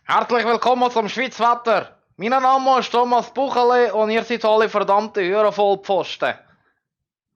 Herzlich willkommen zum Schweizwetter. Mein Name ist Thomas Buchele und ihr seid alle verdammte Hühnervollpfosten.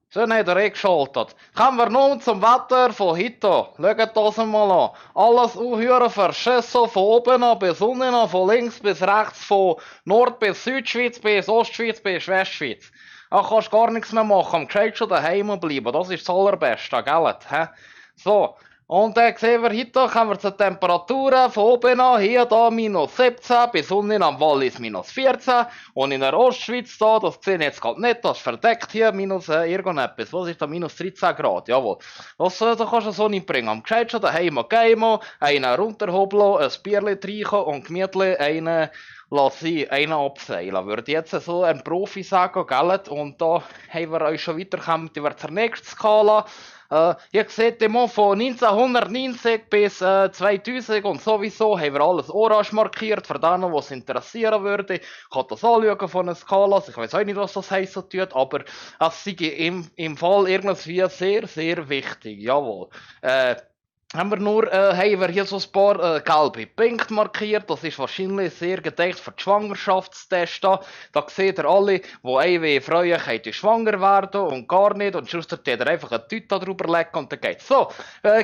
Schön habt ihr eingeschaltet. Kommen wir nun zum Wetter von heute. Schaut das einmal an. Alles unhören verschissen, von oben an bis unten an, von links bis rechts, von Nord bis Südschweiz, bis Ostschweiz, bis Westschweiz. Ach, kannst gar nichts mehr machen, am gescheit schon daheim bleiben. Das ist das Allerbeste, gell? So. Und dann sehen wir heute, kommen wir zu Temperaturen von oben an, hier da minus 17, bis unten am Wallis minus 14 und in der Ostschweiz da, das sehe ich jetzt gerade nicht, das ist verdeckt hier, minus irgendetwas, was ist da, minus 13 Grad, jawohl. Das da kannst du so nicht bringen, am gescheit schon daheim gehen, einen runterhobeln, ein Bierchen trinken und gemütlich einen einen abseilen, würde jetzt so ein Profi sagen, gell? Und da haben wir euch schon weitergekommen, die wird zur nächsten Skala. Ihr seht immer von 1990 bis 2000 und sowieso haben wir alles orange markiert, für den, was interessieren würde. Ich kann das anschauen von einer Skala, ich weiß auch nicht, was das heisst so tut, aber es ist im Fall irgendwie sehr, sehr wichtig, jawohl. Haben wir hier so ein paar gelbe Punkte markiert. Das ist wahrscheinlich sehr gedacht für die Schwangerschaftstests. Da seht ihr alle, die einen freuen, können schwanger werden und gar nicht. Und sonst könnt ihr einfach eine Tüte drüber legen und dann geht's. So,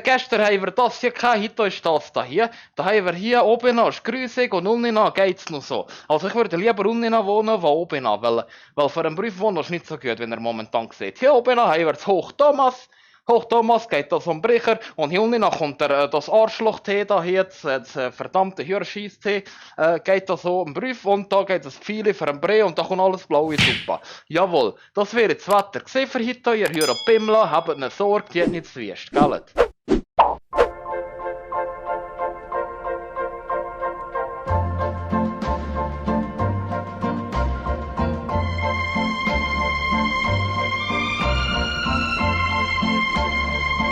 gestern haben wir das hier gehabt, heute ist das da hier. Da haben wir hier oben noch ist grüßig und unten noch geht's noch so. Also ich würde lieber unten noch wohnen, als oben noch, weil für einen Briefwohner ist nicht so gut, wenn ihr momentan seht. Hier oben noch haben wir das Hoch Thomas. Hoch Thomas geht das um Brecher und hier unten kommt das Arschloch-Tee da hier, das verdammte Hörscheiss-Tee, geht da so um Brief und da geht das Pfeile für ein Brei und da kommt alles blaue Suppe. Jawohl, das wäre das Wetter. Gesehen für heute, ihr hört Pimla, habt nicht Sorge, die hat nicht zu wüst, gell?